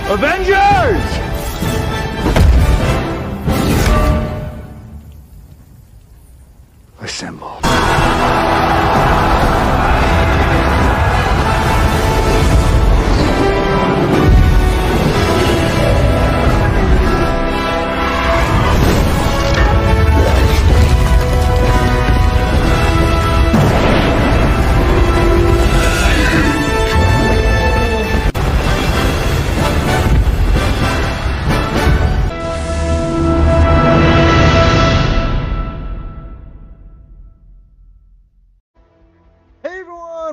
Avengers! Assemble.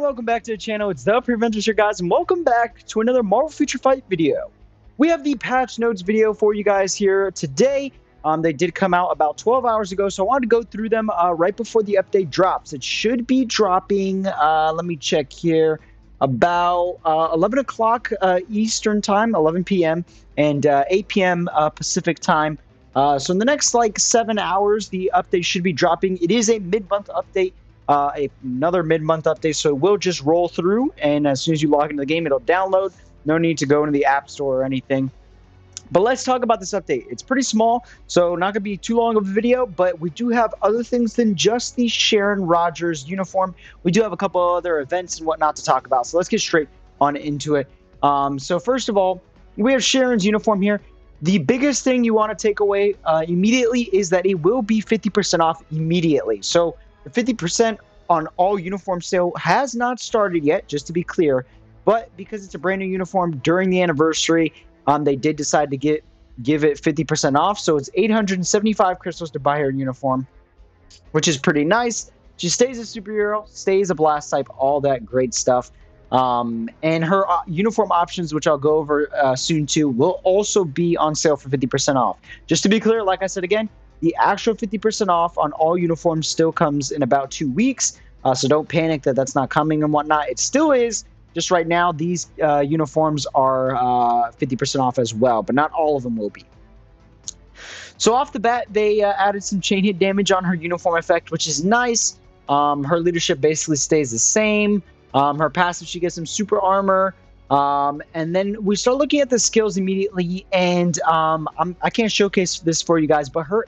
Welcome back to the channel. It's the Preventers here, guys, and welcome back to another Marvel Future Fight video. We have the patch notes video for you guys here today. They did come out about 12 hours ago, so I wanted to go through them right before the update drops. It should be dropping, let me check here, about 11 o'clock Eastern time, 11 p.m., and 8 p.m. Pacific time. So in the next, like, 7 hours, the update should be dropping. It is a mid-month update. Another mid-month update, so it will just roll through, and as soon as you log into the game, it'll download. No need to go into the App Store or anything. But let's talk about this update. It's pretty small, so not going to be too long of a video, but we do have other things than just the Sharon Rodgers uniform. We do have a couple other events and whatnot to talk about, so let's get straight on into it. So first of all, we have Sharon's uniform here. The biggest thing you want to take away immediately is that it will be 50% off immediately. So the 50% on all uniform sale has not started yet, just to be clear, but because it's a brand new uniform during the anniversary, they did decide to give it 50% off. So it's 875 crystals to buy her uniform, which is pretty nice. She stays a superhero, stays a blast type, all that great stuff. And her uniform options, which I'll go over soon too, will also be on sale for 50% off. Just to be clear, like I said again, the actual 50% off on all uniforms still comes in about 2 weeks, so don't panic that that's not coming and whatnot. It still is. Just right now, these uniforms are 50% off as well, but not all of them will be. So off the bat, they added some chain hit damage on her uniform effect, which is nice. Her leadership basically stays the same. Her passive, she gets some super armor. And then we start looking at the skills immediately, and I can't showcase this for you guys, but her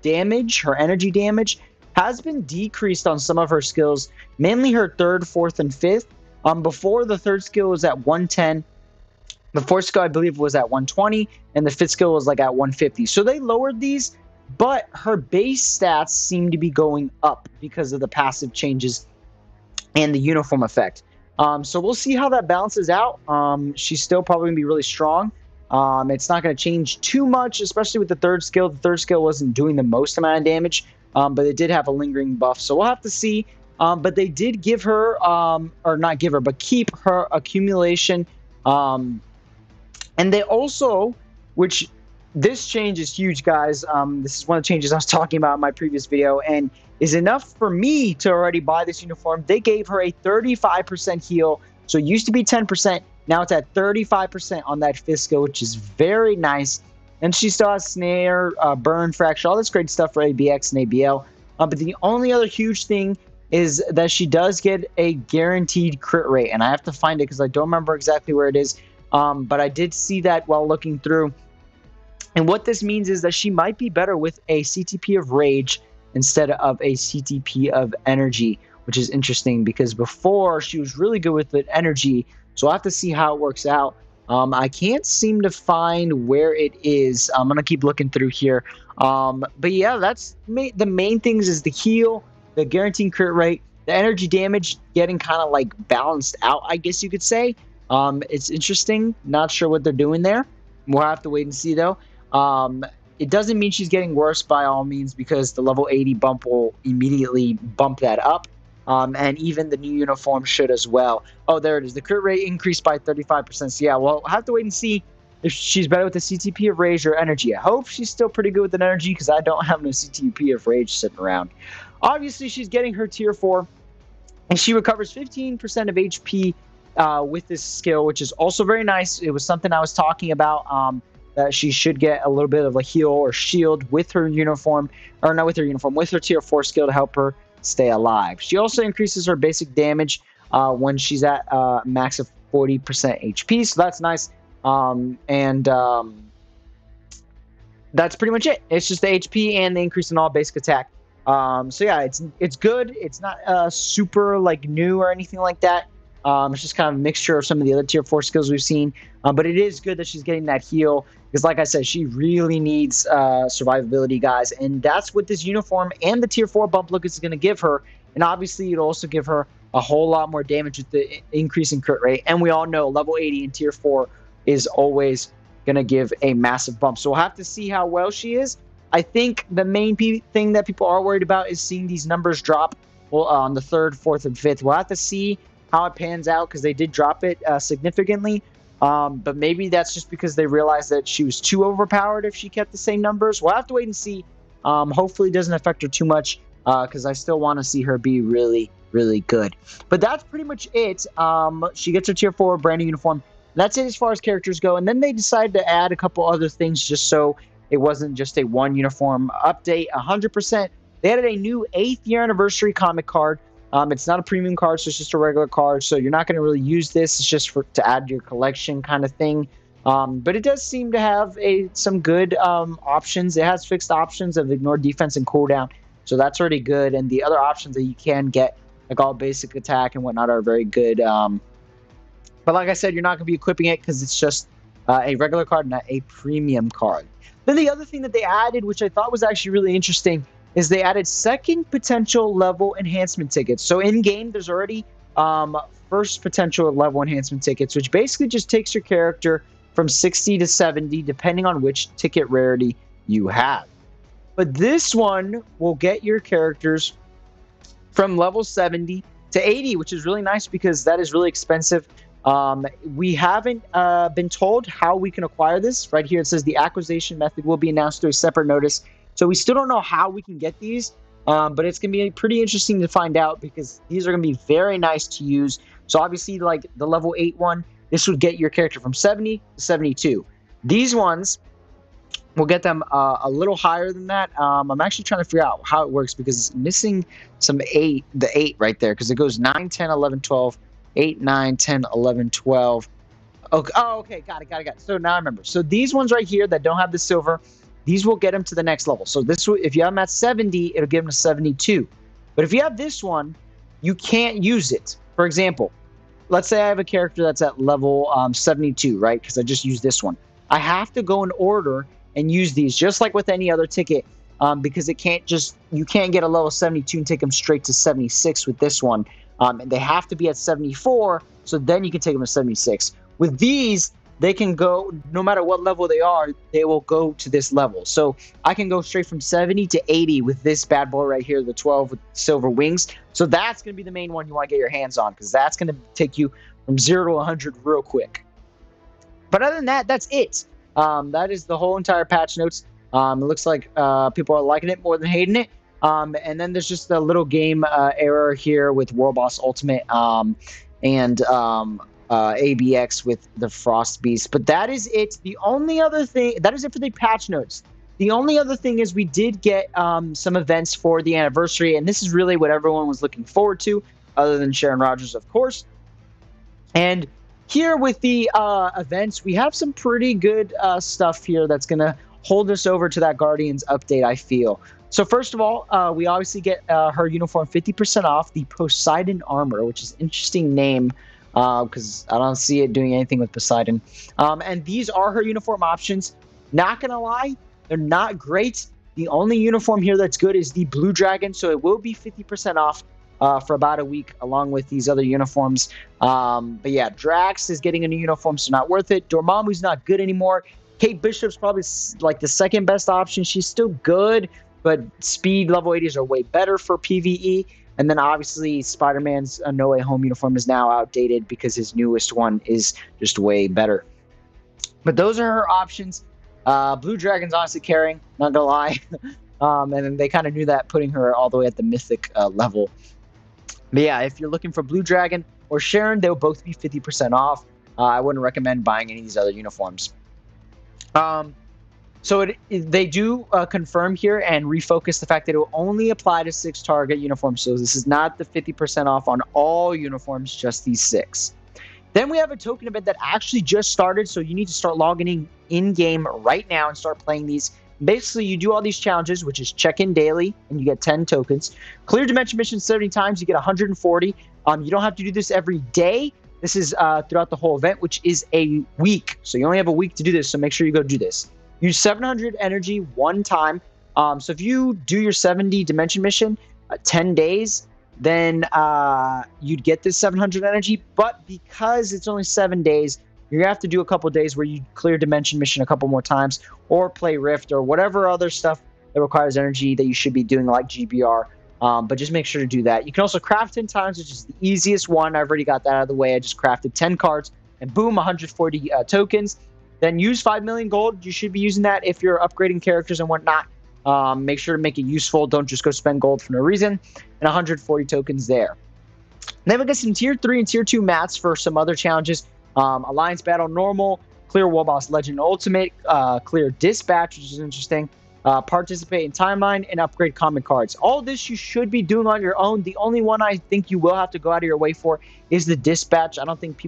damage, her energy damage, has been decreased on some of her skills, mainly her third, fourth, and fifth. Before, the third skill was at 110, the fourth skill, I believe, was at 120, and the fifth skill was like at 150. So they lowered these, but her base stats seem to be going up because of the passive changes and the uniform effect. So we'll see how that balances out. She's still probably going to be really strong. It's not going to change too much, especially with the third skill. The third skill wasn't doing the most amount of damage, but it did have a lingering buff. So we'll have to see. But they did give her, or not give her, but keep her accumulation. And they also, which this change is huge, guys. This is one of the changes I was talking about in my previous video, and is enough for me to already buy this uniform. They gave her a 35% heal. So it used to be 10%. Now it's at 35% on that fifth skill, which is very nice. And she still has snare, burn, fracture, all this great stuff for ABX and ABL. But the only other huge thing is that she does get a guaranteed crit rate. And I have to find it because I don't remember exactly where it is. But I did see that while looking through. And what this means is that she might be better with a CTP of Rage instead of a CTP of Energy, which is interesting because before she was really good with the Energy. So I'll have to see how it works out. I can't seem to find where it is. I'm going to keep looking through here. But yeah, that's the main things is the heal, the guaranteed crit rate, the energy damage getting kind of like balanced out, I guess you could say. It's interesting. Not sure what they're doing there. We'll have to wait and see though. It doesn't mean she's getting worse by all means because the level 80 bump will immediately bump that up. And even the new uniform should as well. Oh, there it is. The crit rate increased by 35%. So yeah, well, I'll have to wait and see if she's better with the CTP of Rage or Energy. I hope she's still pretty good with an Energy because I don't have no CTP of Rage sitting around. Obviously, she's getting her tier 4, and she recovers 15% of HP with this skill, which is also very nice. It was something I was talking about, that she should get a little bit of a heal or shield with her uniform, or not with her uniform, with her tier 4 skill to help her stay alive. She also increases her basic damage when she's at max of 40% HP, so that's nice. And that's pretty much it. It's just the HP and the increase in all basic attack. So yeah, it's good. It's not super like new or anything like that. It's just kind of a mixture of some of the other tier 4 skills we've seen. But it is good that she's getting that heal because, like I said, she really needs survivability, guys. And that's what this uniform and the tier 4 bump look is going to give her. And obviously, it'll also give her a whole lot more damage with the increase in crit rate. And we all know level 80 in tier 4 is always going to give a massive bump. So we'll have to see how well she is. I think the main thing that people are worried about is seeing these numbers drop on the 3rd, 4th, and 5th. We'll have to see how it pans out because they did drop it significantly. But maybe that's just because they realized that she was too overpowered if she kept the same numbers. We'll have to wait and see. Hopefully it doesn't affect her too much because I still want to see her be really, really good. But that's pretty much it. She gets her tier 4 brand new uniform. That's it as far as characters go. And then they decided to add a couple other things just so it wasn't just a one uniform update. 100%. They added a new 8th year anniversary comic card. It's not a premium card, so it's just a regular card. So you're not going to really use this. It's just to add to your collection kind of thing. But it does seem to have some good options. It has fixed options of ignore defense and cooldown. So that's already good. And the other options that you can get, like all basic attack and whatnot, are very good. But like I said, you're not going to be equipping it because it's just a regular card, not a premium card. Then the other thing that they added, which I thought was actually really interesting, is they added second potential level enhancement tickets. So in-game, there's already first potential level enhancement tickets, which basically just takes your character from 60 to 70, depending on which ticket rarity you have. But this one will get your characters from level 70 to 80, which is really nice because that is really expensive. We haven't been told how we can acquire this. Right here it says the acquisition method will be announced through a separate notice. So we still don't know how we can get these, but it's going to be pretty interesting to find out because these are going to be very nice to use. So obviously, like the level 8 one, this would get your character from 70 to 72. These ones will get them a little higher than that. I'm actually trying to figure out how it works because it's missing the 8 right there because it goes 9, 10, 11, 12, 8, 9, 10, 11, 12. Okay, oh, okay, got it. So now I remember. So these ones right here that don't have the silver, these will get them to the next level. So this, if you have them at 70, it'll give them to 72. But if you have this one, you can't use it. For example, let's say I have a character that's at level 72, right? Because I just used this one. I have to go in order and use these just like with any other ticket because you can't get a level 72 and take them straight to 76 with this one. And they have to be at 74, so then you can take them to 76. With these, they can go, no matter what level they are, they will go to this level. So I can go straight from 70 to 80 with this bad boy right here, the 12 with silver wings. So that's going to be the main one you want to get your hands on because that's going to take you from 0 to 100 real quick. But other than that, that's it. That is the whole entire patch notes. It looks like people are liking it more than hating it. And then there's just a little game error here with World Boss Ultimate and ABX with the Frost Beast. But that is it. The only other thing, that is it for the patch notes. The only other thing is we did get some events for the anniversary, and this is really what everyone was looking forward to, other than Sharon Rodgers, of course. And here with the events, we have some pretty good stuff here that's going to hold us over to that Guardians update, I feel. So first of all, we obviously get her uniform 50% off, the Poseidon Armor, which is an interesting name because I don't see it doing anything with Poseidon. And these are her uniform options. Not going to lie, they're not great. The only uniform here that's good is the Blue Dragon, so it will be 50% off for about a week along with these other uniforms. But yeah, Drax is getting a new uniform, so not worth it. Dormammu's not good anymore. Kate Bishop's probably like the second best option. She's still good, but speed level 80s are way better for PvE. And then obviously Spider-Man's No Way Home uniform is now outdated because his newest one is just way better. But those are her options. Blue Dragon's honestly carrying, not gonna lie. And then they kind of knew that, putting her all the way at the mythic level. But yeah, if you're looking for Blue Dragon or Sharon, they'll both be 50% off. I wouldn't recommend buying any of these other uniforms. So they do confirm here and refocus the fact that it will only apply to 6 target uniforms. So this is not the 50% off on all uniforms, just these 6. Then we have a token event that actually just started, so you need to start logging in game right now and start playing these. Basically, you do all these challenges, which is check in daily, and you get 10 tokens. Clear dimension missions 70 times, you get 140. You don't have to do this every day. This is throughout the whole event, which is a week. So you only have a week to do this, so make sure you go do this. Use 700 energy one time. So if you do your 70 dimension mission 10 days, then you'd get this 700 energy. But because it's only 7 days, you have to do a couple days where you clear dimension mission a couple more times, or play Rift, or whatever other stuff that requires energy that you should be doing, like GBR. But just make sure to do that. You can also craft 10 times, which is the easiest one. I've already got that out of the way. I just crafted 10 cards, and boom, 140 tokens. Then use 5 million gold. You should be using that if you're upgrading characters and whatnot. Make sure to make it useful. Don't just go spend gold for no reason. And 140 tokens there. Then we get some tier 3 and tier 2 mats for some other challenges. Alliance Battle Normal, Clear War Boss Legend Ultimate, Clear Dispatch, which is interesting, Participate in Timeline, and upgrade common cards. All this you should be doing on your own. The only one I think you will have to go out of your way for is the Dispatch. I don't think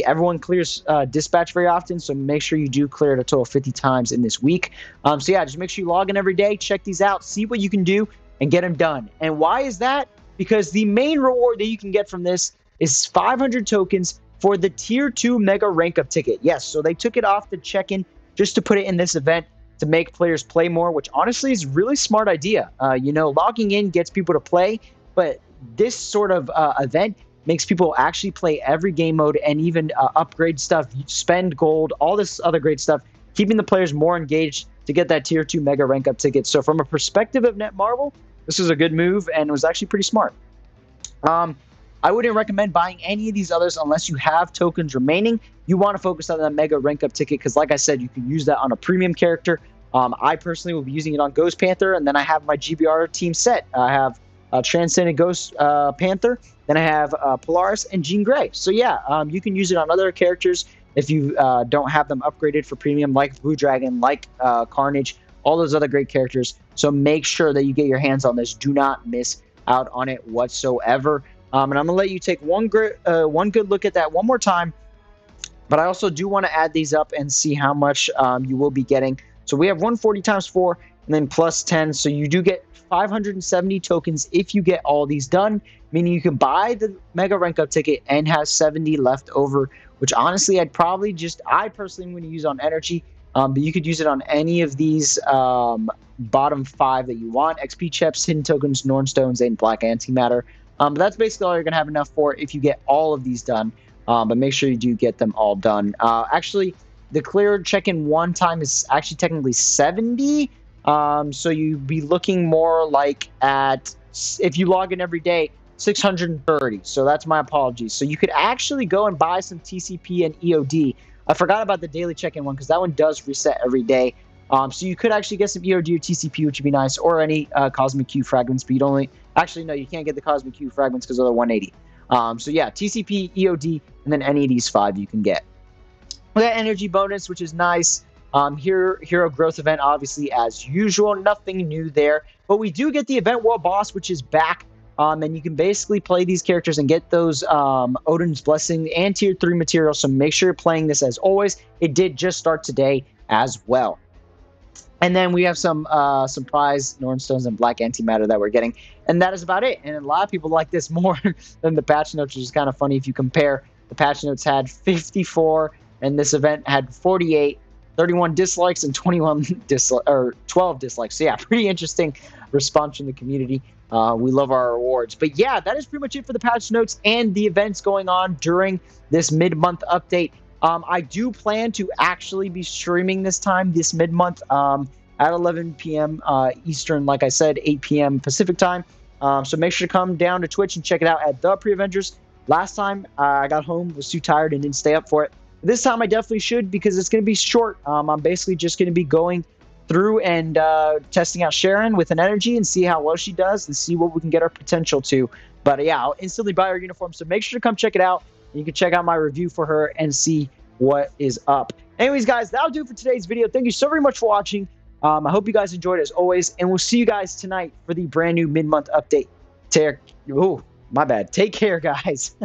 everyone clears Dispatch very often, so make sure you do clear it a total of 50 times in this week. So yeah, just make sure you log in every day, check these out, see what you can do, and get them done. And why is that? Because the main reward that you can get from this is 500 tokens for the tier 2 mega rank up ticket. Yes, so they took it off the check-in just to put it in this event to make players play more, which honestly is a really smart idea. Logging in gets people to play, but this sort of event makes people actually play every game mode and even upgrade stuff, spend gold, all this other great stuff, keeping the players more engaged to get that tier 2 mega rank up ticket. So from a perspective of Netmarble, this is a good move, and it was actually pretty smart. I wouldn't recommend buying any of these others unless you have tokens remaining. You want to focus on that mega rank up ticket because, like I said, you can use that on a premium character. I personally will be using it on Ghost Panther, and then I have my GBR team set. I have Transcendent Ghost Panther, then I have Polaris and Jean Grey. So yeah, you can use it on other characters if you don't have them upgraded for premium, like Blue Dragon, like Carnage, all those other great characters. So make sure that you get your hands on this. Do not miss out on it whatsoever. And I'm going to let you take one good look at that one more time. But I also do want to add these up and see how much you will be getting. So we have 140 times 4 and then plus 10. So you do get 570 tokens if you get all these done, meaning you can buy the mega rank up ticket and have 70 left over, which honestly I personally am going to use on energy. But you could use it on any of these bottom 5 that you want: XP chips, hidden tokens, Nornstones, and black antimatter. But that's basically all you're going to have enough for if you get all of these done. But make sure you do get them all done. Actually, the clear check-in one time is actually technically 70. So you'd be looking more like at, if you log in every day, 630. So that's my apologies. So you could actually go and buy some TCP and EOD. I forgot about the daily check-in one because that one does reset every day. So you could actually get some EOD or TCP, which would be nice, or any Cosmic Q fragments, but no, you can't get the Cosmic Q fragments because of the 180. So yeah, TCP, EOD, and then any of these 5 you can get. We got energy bonus, which is nice. Hero growth event, obviously, as usual. Nothing new there. But we do get the event world boss, which is back. And you can basically play these characters and get those Odin's Blessing and tier 3 materials. So make sure you're playing this as always. It did just start today as well. And then we have some prize Nornstones and black antimatter that we're getting. And that is about it. And a lot of people like this more than the patch notes, which is kind of funny if you compare. The patch notes had 54, and this event had 48, 31 dislikes, and 12 dislikes. So yeah, pretty interesting response from the community. We love our rewards. But yeah, that is pretty much it for the patch notes and the events going on during this mid-month update. I do plan to actually be streaming this mid-month at 11 p.m. Eastern, like I said, 8 p.m. Pacific time. So make sure to come down to Twitch and check it out at The Pre-Avengers. Last time I got home, was too tired and didn't stay up for it. This time I definitely should because it's going to be short. I'm basically just going to be going through and testing out Sharon with an energy and see how well she does and see what we can get her potential to. But yeah, I'll instantly buy her uniform. So make sure to come check it out. You can check out my review for her and see what is up. Anyways, guys, that'll do it for today's video. Thank you so very much for watching. I hope you guys enjoyed as always, and we'll see you guys tonight for the brand new mid-month update. Take care, guys.